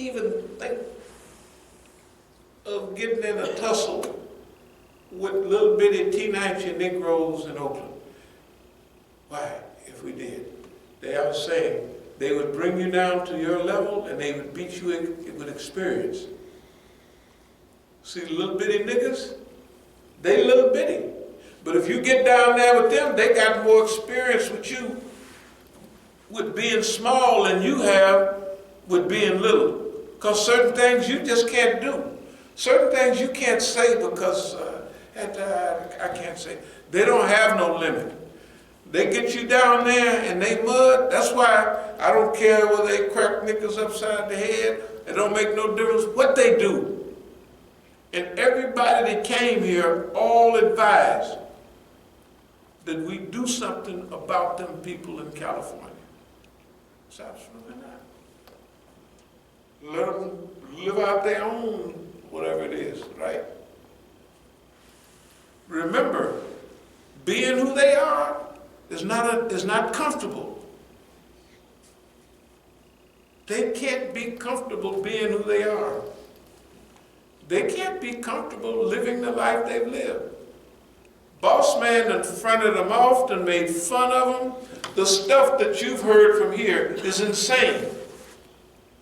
even think of getting in a tussle with little bitty teenage Negroes in Oakland. Why, if we did? They are saying they would bring you down to your level and they would beat you with experience. See the little bitty niggas? They little bitty. But if you get down there with them, they got more experience with you with being small than you have with being little. Because certain things you just can't do. Certain things you can't say because I can't say. They don't have no limit. They get you down there and they mud. That's why I don't care whether they crack niggas upside the head. It don't make no difference what they do. And everybody that came here all advised that we do something about them people in California. It's absolutely not. Let them live out their own, whatever it is, right? Remember, being who they are is not comfortable. They can't be comfortable being who they are. They can't be comfortable living the life they've lived. Boss man in front of them often made fun of them. The stuff that you've heard from here is insane.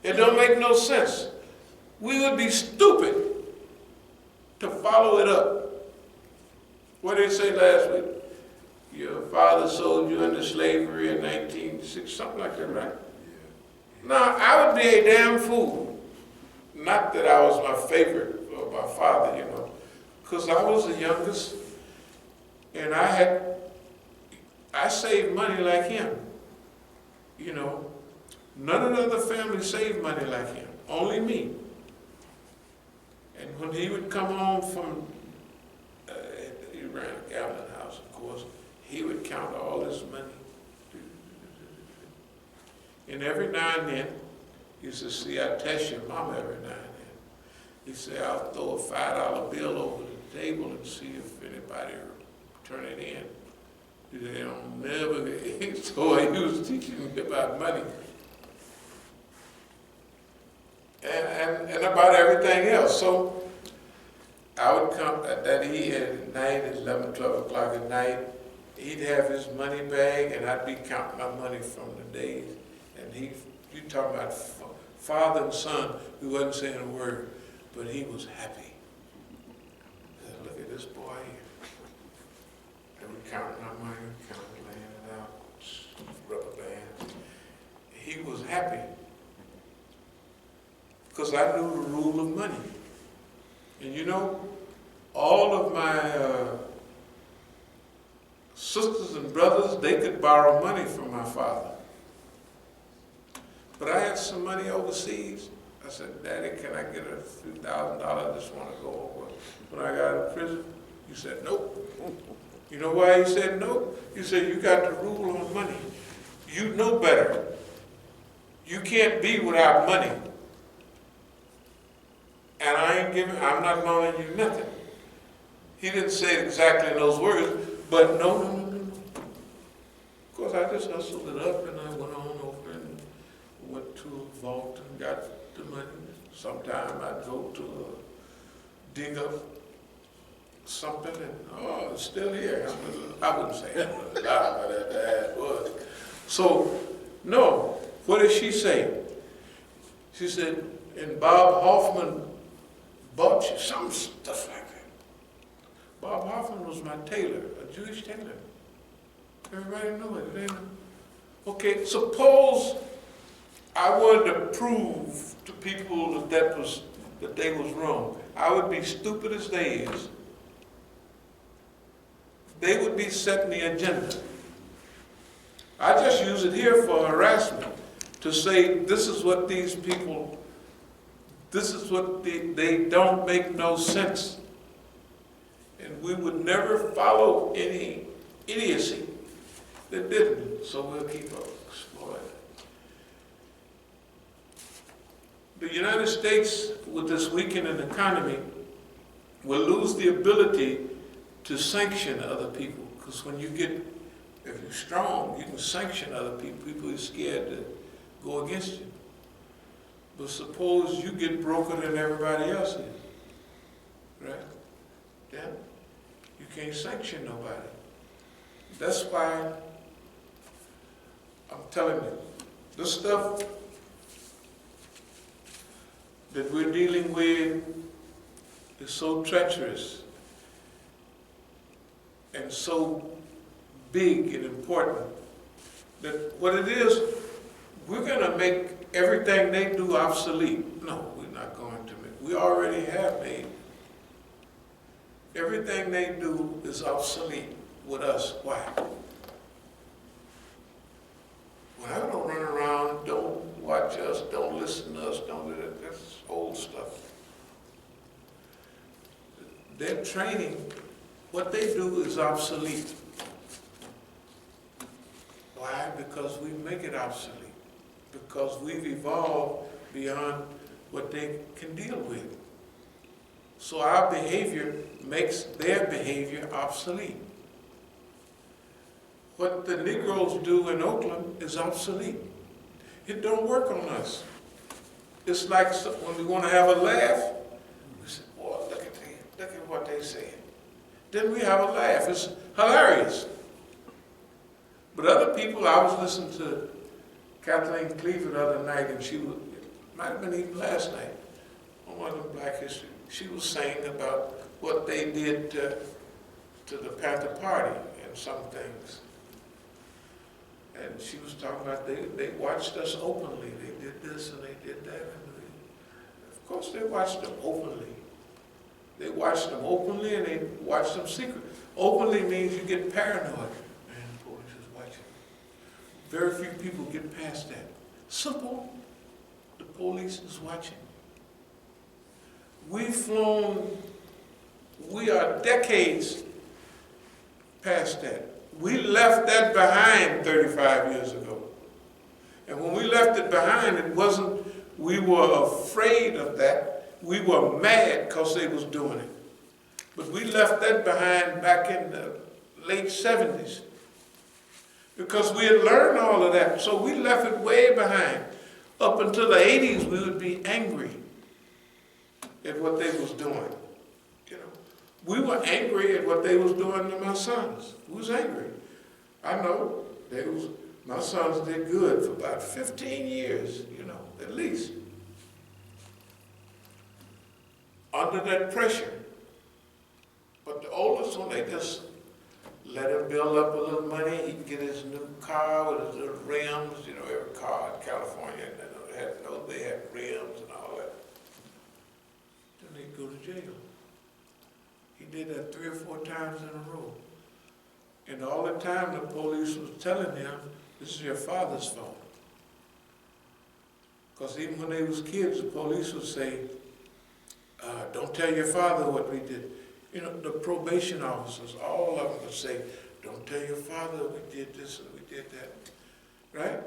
It don't make no sense. We would be stupid to follow it up. What did he say last week? Your father sold you into slavery in 1960, something like that, right? Yeah. Now, I would be a damn fool. Not that I was my favorite or my father, you know, because I was the youngest and I saved money like him. You know, none of the other family saved money like him, only me. And when he would come home from, he ran a gambling house, of course, he would count all his money. And every now and then, he used to see, I test your mama every now and then. He said, I'll throw a $5 bill over the table and see if anybody will turn it in. They don't never, so he was teaching me about money. And about everything else. So I would come, that he at night, at 11, 12 o'clock at night, he'd have his money bag and I'd be counting my money from the days. And you talking about father and son who wasn't saying a word, but he was happy. Said, look at this boy here. And we counting our money, counting, laying it out, rubber bands. He was happy. Because I knew the rule of money. And you know, all of my sisters and brothers, they could borrow money from my father. But I had some money overseas. I said, Daddy, can I get a few $1,000? I just want to go over. When I got out of prison, he said, nope. You know why he said no? He said, you got the rule on money. You know better. You can't be without money. And I'm not loaning you nothing. He didn't say it exactly in those words, but no. Of course, I just hustled it up and I went on over and went to a vault and got the money. Sometime I'd go to dig up something and, oh, it's still here. I wouldn't say it, but that was. So, no, what did she say? She said, and Bob Hoffman bought you some stuff like that. Bob Hoffman was my tailor, a Jewish tailor. Everybody knew it, didn't they? Okay, suppose I wanted to prove to people that they was wrong. I would be stupid as they is. They would be setting the agenda. I just use it here for harassment, to say this is what these people, this is what they don't make no sense. And we would never follow any idiocy that didn't, so we'll keep exploring. The United States, with this weakening economy, will lose the ability to sanction other people. Because when you get, if you're strong, you can sanction other people. People are scared to go against you. But suppose you get broker than everybody else is, right? Then you can't sanction nobody. That's why I'm telling you, the stuff that we're dealing with is so treacherous and so big and important that what it is, we're going to make everything they do obsolete. No, we're not going to make. We already have made. Everything they do is obsolete with us. Why? When I don't run around, don't watch us, don't listen to us, don't do that. That's old stuff. Their training, what they do is obsolete. Why? Because we make it obsolete. Because we've evolved beyond what they can deal with. So our behavior makes their behavior obsolete. What the Negroes do in Oakland is obsolete. It don't work on us. It's like when we want to have a laugh, we say, boy, look at what they say. Then we have a laugh. It's hilarious. But other people, I was listening to Kathleen Cleaver the other night, and she was, might have been even last night, on one of the Black History. She was saying about what they did to the Panther Party and some things. And she was talking about they watched us openly. They did this and they did that. Of course they watched them openly. They watched them openly and they watched them secretly. Openly means you get paranoid. Man, the police is watching. Very few people get past that. Simple, the police is watching. We've flown, we are decades past that. We left that behind 35 years ago. And when we left it behind, it wasn't, we were afraid of that. We were mad because they was doing it. But we left that behind back in the late 70s. Because we had learned all of that. So we left it way behind. Up until the 80s, we would be angry at what they was doing. You know, we were angry at what they was doing to my sons. We was angry. I know my sons did good for about 15 years, you know, at least. Under that pressure. But the oldest one, they just let him build up a little money. He'd get his new car with his little rims. You know, every car in California, they had rims and all that. Then they'd go to jail. He did that 3 or 4 times in a row. And all the time the police was telling him, this is your father's fault. Because even when they was kids, the police would say, don't tell your father what we did. You know, the probation officers, all of them would say, don't tell your father we did this and we did that. Right?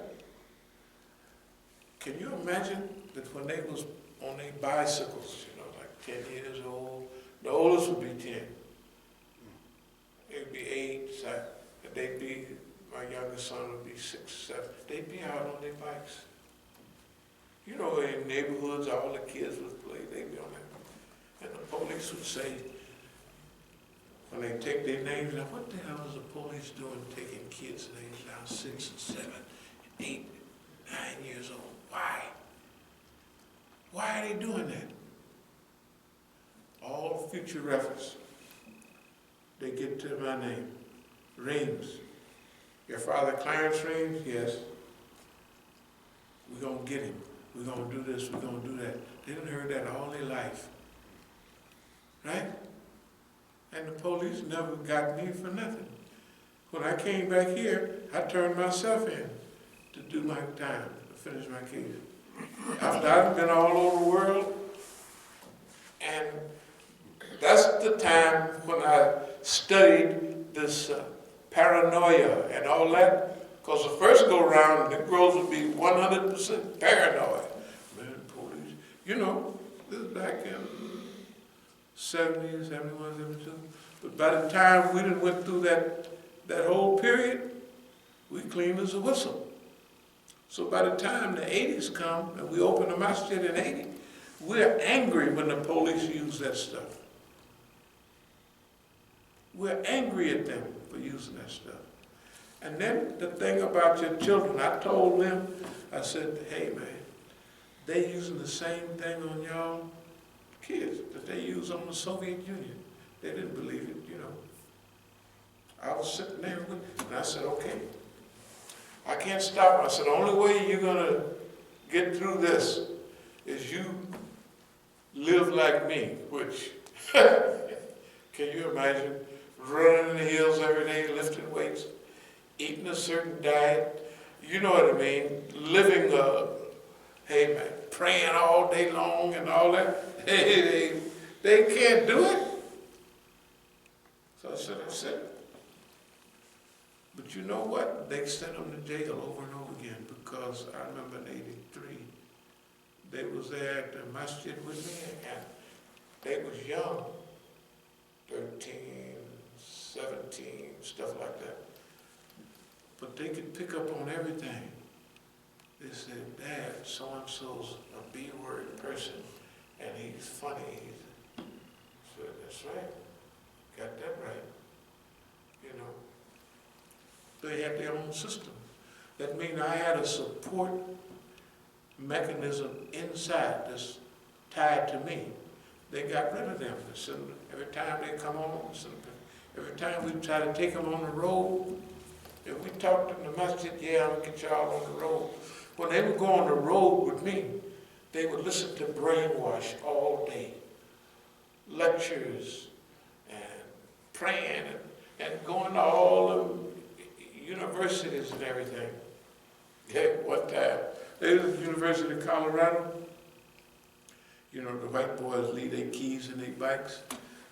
Can you imagine that when they was on their bicycles, you know, like 10 years old, the oldest would be 10. They'd be 8, and they'd be, my youngest son would be 6, 7. They'd be out on their bikes. You know, in neighborhoods, all the kids would play, they'd be on that. And the police would say, when they take their names down, what the hell is the police doing taking kids' names down 6 and 7, 8, 9 years old? Why? Why are they doing that? All future reference. They get to my name. Reams. Your father Clarence Reams? Yes. We're going to get him. We're going to do this. We're going to do that. They done heard that all their life. Right? And the police never got me for nothing. When I came back here, I turned myself in to do my time, to finish my case. After I've been all over the world, and that's the time when I studied this paranoia and all that. Because the first go round, the Negroes would be 100% paranoid. Man, police, you know, this is back in 70, 71, 72. But by the time we done went through that whole period, we clean as a whistle. So by the time the 80s come and we open the Masjid in 80, we're angry when the police use that stuff. We're angry at them for using that stuff. And then the thing about your children, I told them, I said, hey man, they using the same thing on y'all kids that they use on the Soviet Union. They didn't believe it, you know. I was sitting there and I said, okay, I can't stop. I said, the only way you're gonna get through this is you live like me, which, can you imagine running in the hills every day, lifting weights, eating a certain diet, you know what I mean, living hey man, praying all day long and all that. They can't do it. So I said, that's it. But you know what? They sent them to jail over and over again because I remember in 83, they was there at the Masjid with me and they was young, 13, 17, stuff like that. But they could pick up on everything. They said, Dad, so-and-so's a B-word person and he's funny. I said, that's right. Got that right. You know. They had their own system. That means I had a support mechanism inside that's tied to me. They got rid of them. Every time they come on, every time we try to take them on the road, if we talk to them in the masjid, yeah, I'm going to get y'all on the road. When they would go on the road with me, they would listen to brainwash all day. Lectures and praying and going to all the universities and everything. Yeah, one time, they was at the University of Colorado. You know, the white boys leave their keys in their bikes.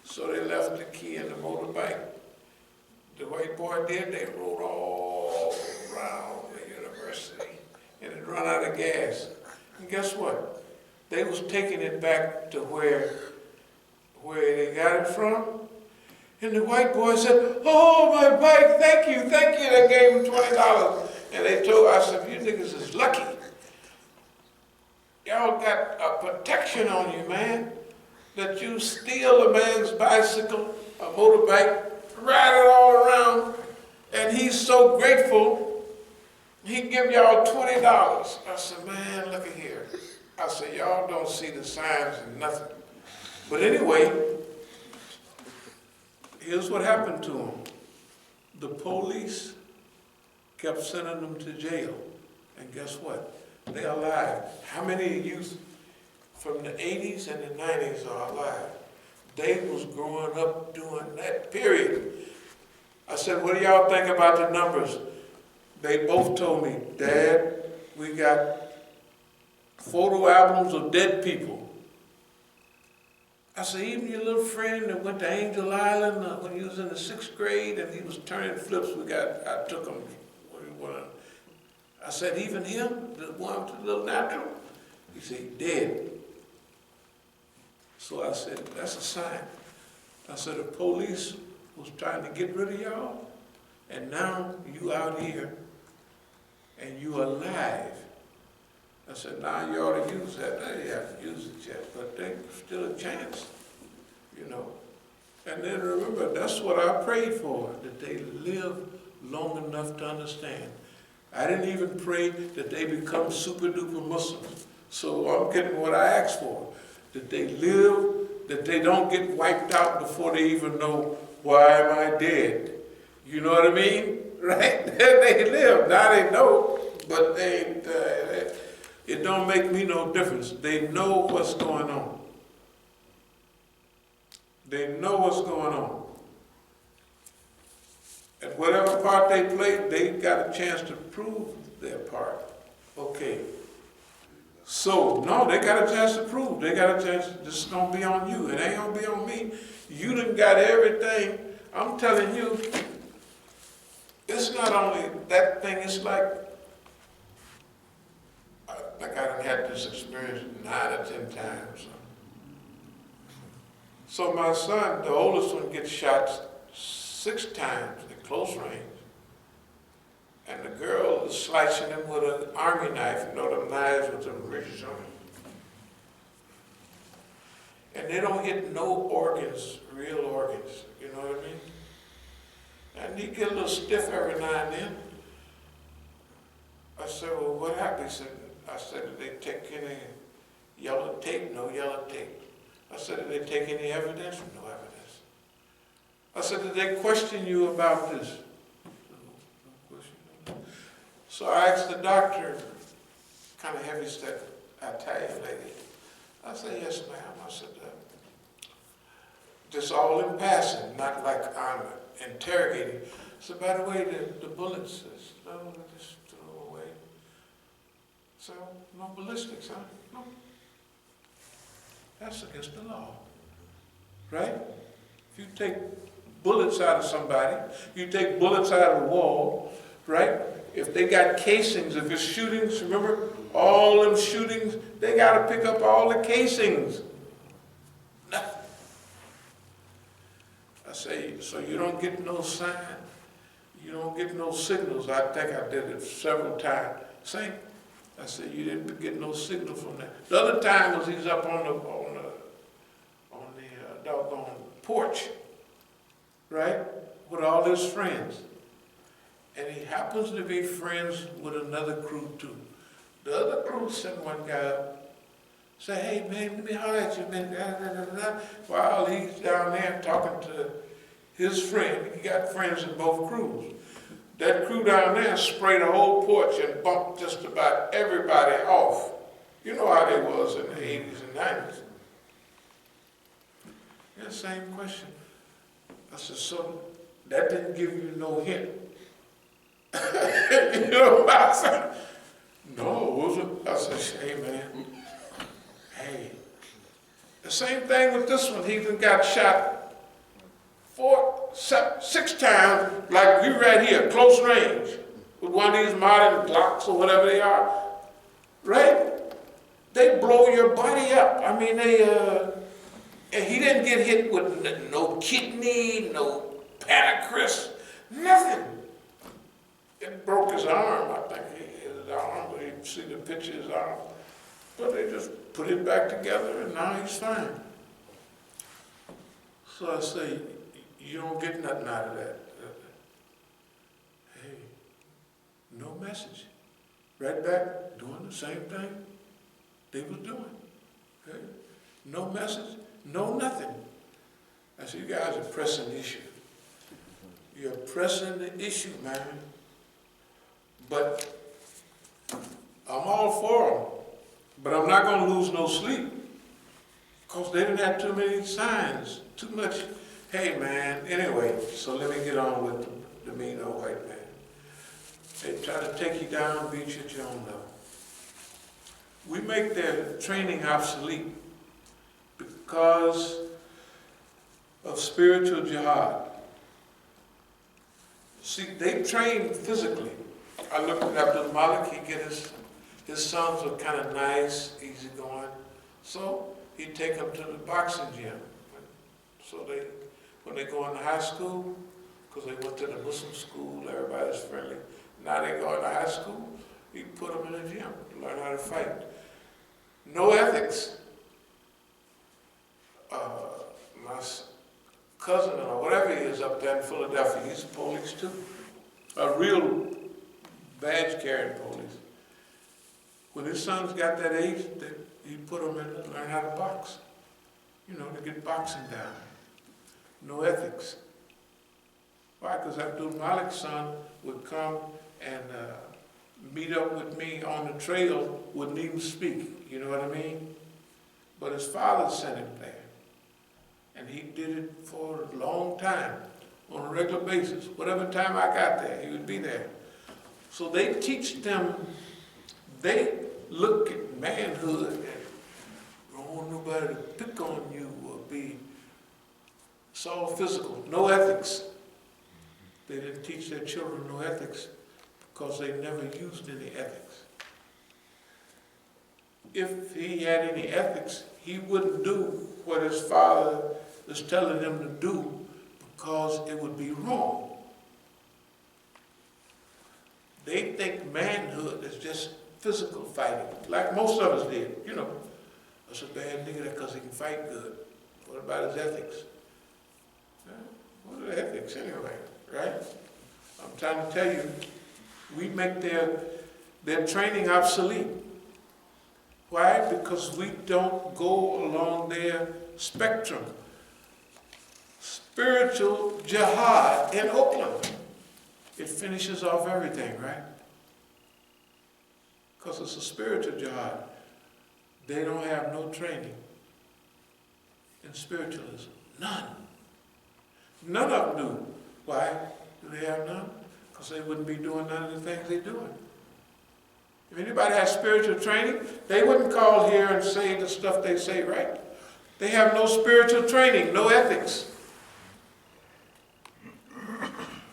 So they left the key in the motorbike. The white boy did, they rode all around the university and it run out of gas. And guess what? They was taking it back to where they got it from. And the white boy said, oh, my bike, thank you. They gave him $20. And they told us, if you niggas is lucky, y'all got a protection on you, man, that you steal a man's bicycle, a motorbike, ride it all around, and he's so grateful, he give y'all $20. I said, man, look at here. I said, y'all don't see the signs and nothing. But anyway, here's what happened to them. The police kept sending them to jail. And guess what? They're alive. How many youth from the 80s and the 90s are alive? They was growing up during that period. I said, what do y'all think about the numbers? They both told me, Dad, we got photo albums of dead people. I said, even your little friend that went to Angel Island when he was in the 6th grade and he was turning flips, I took him. I said, even him, the one with the little natural? He said, dead. So I said, that's a sign. I said, the police was trying to get rid of y'all, and now you out here, and you alive. I said, now you ought to use that. Now you have to use it yet, but there's still a chance, you know. And then remember, that's what I prayed for, that they live long enough to understand. I didn't even pray that they become super duper Muslims. So I'm getting what I asked for, that they live, that they don't get wiped out before they even know, why am I dead? You know what I mean? Right? They live, now they know, but it don't make me no difference. They know what's going on. They know what's going on. And whatever part they played, they got a chance to prove their part. Okay. So, no, they got a chance to prove. They got a chance, this is going to be on you. It ain't going to be on me. You done got everything. I'm telling you, it's not only that thing, it's like I done had this experience 9 or 10 times. So my son, the oldest one, gets shot 6 times at close range. and the girl is slicing him with an army knife, you know, them knives with them ridges on it. And they don't hit no organs, real organs, you know what I mean? And he get a little stiff every now and then. I said, well, what happened? I said, did they take any yellow tape? No yellow tape. I said, did they take any evidence? No evidence. I said, did they question you about this? No question. So I asked the doctor, kind of heavy-set Italian lady. I said, yes, ma'am. I said, just all in passing, not like I'm interrogating. So by the way, the bullets, no, just throw them away. So, no ballistics, huh? No. That's against the law, right? If you take bullets out of somebody, you take bullets out of the wall, right? If they got casings, if it's shootings, remember, all them shootings, they got to pick up all the casings. Nothing. I say, so you don't get no sign, you don't get no signals. I think I did it several times. Say, I said, you didn't get no signal from that. The other time was he's up on the doggone porch, right, with all his friends. And he happens to be friends with another crew too. The other crew sent one guy up, say, hey man, let me holler at you, man, while he's down there talking to his friend. He got friends in both crews. That crew down there sprayed the whole porch and bumped just about everybody off. You know how they was in the 80s and 90s. Yeah, same question. I said, so that didn't give you no hint? You know what I said? No, was it? I said, hey man, hey. The same thing with this one. He even got shot 6 times, like we right here, close range, with one of these modern Glocks or whatever they are, right? They blow your body up. I mean, and he didn't get hit with no kidney, no pancreas, nothing. It broke his arm, I think he hit his arm, but you see the picture of his arm. But they just put it back together and now he's fine. So I say, you don't get nothing out of that. Hey, no message. Right back, doing the same thing they was doing. Okay? No message, no nothing. I said, you guys are pressing the issue. You're pressing the issue, man. But I'm all for them. But I'm not going to lose no sleep. Because they didn't have too many signs, too much. Hey, man, anyway, so let me get on with the mean old white man. They try to take you down, beat you at your own level. We make their training obsolete because of spiritual jihad. See, they train physically. I looked at Abdul Malik, he get his sons are kind of nice, easygoing. So he'd take them to the boxing gym. So when they go into high school, because they went to the Muslim school, everybody's friendly. Now they go into high school, he put them in the gym to learn how to fight. No ethics. My cousin or whatever he is up there in Philadelphia, he's a police too. A real badge-carrying police. When his sons got that age, he put them in to learn how to box. You know, to get boxing down. No ethics. Why? Because Abdul Malik's son would come and meet up with me on the trail, wouldn't even speak, you know what I mean? But his father sent him there. And he did it for a long time, on a regular basis. Whatever time I got there, he would be there. So they teach them, they look at manhood and don't want nobody to pick on you or be, it's all physical, no ethics. They didn't teach their children no ethics because they never used any ethics. If he had any ethics, he wouldn't do what his father is telling him to do because it would be wrong. They think manhood is just physical fighting, like most of us did. You know, that's a bad nigga because he can fight good. What about his ethics? What are the ethics anyway, right? I'm trying to tell you, we make their training obsolete. Why? Because we don't go along their spectrum. Spiritual jihad in Oakland, it finishes off everything, right? Because it's a spiritual jihad. They don't have no training in spiritualism. None. None of them do. Why do they have none? Because they wouldn't be doing none of the things they're doing. If anybody has spiritual training, they wouldn't call here and say the stuff they say, right? They have no spiritual training, no ethics.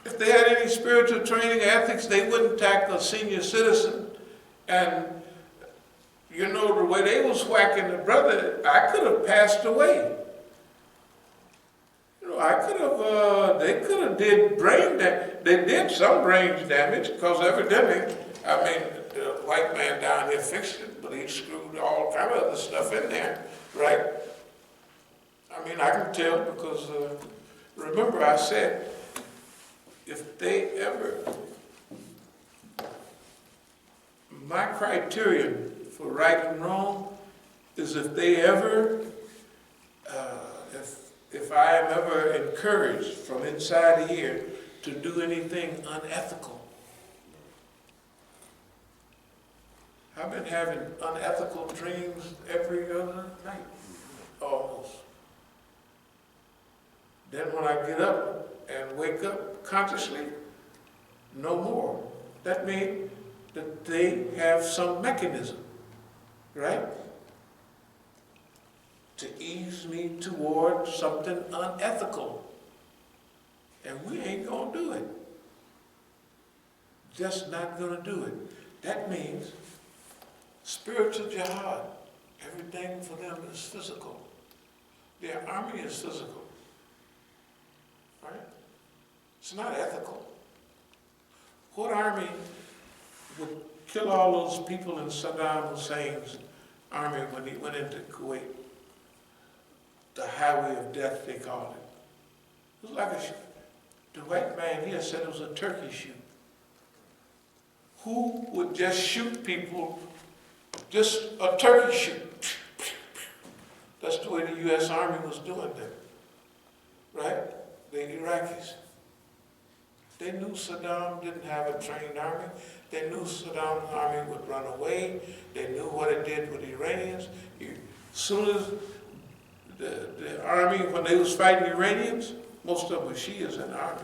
If they had any spiritual training or ethics, they wouldn't tackle a senior citizen. And, you know, the way they was whacking the brother, I could have passed away. You know, they could have did brain damage. They did some brain damage because evidently, I mean, the white man down here fixed it, but he screwed all kind of other stuff in there, right? I mean, I can tell because, remember I said, if they ever, my criterion for right and wrong is if they ever, if I am ever encouraged from inside here to do anything unethical. I've been having unethical dreams every other night, almost. Then when I get up and wake up consciously, no more. That means that they have some mechanism, right? To ease me toward something unethical. And we ain't gonna do it. Just not gonna do it. That means spiritual jihad. Everything for them is physical. Their army is physical. Right? It's not ethical. What army would kill all those people in Saddam Hussein's army when he went into Kuwait? The highway of death, they called it. It was like the white man here said it was a turkey shoot. Who would just shoot people, just a turkey shoot? That's the way the U.S. Army was doing them, right? The Iraqis. They knew Saddam didn't have a trained army. They knew Saddam's army would run away. They knew what it did with the Iranians. As soon as the army, when they was fighting Iranians, most of them were Shias in the army.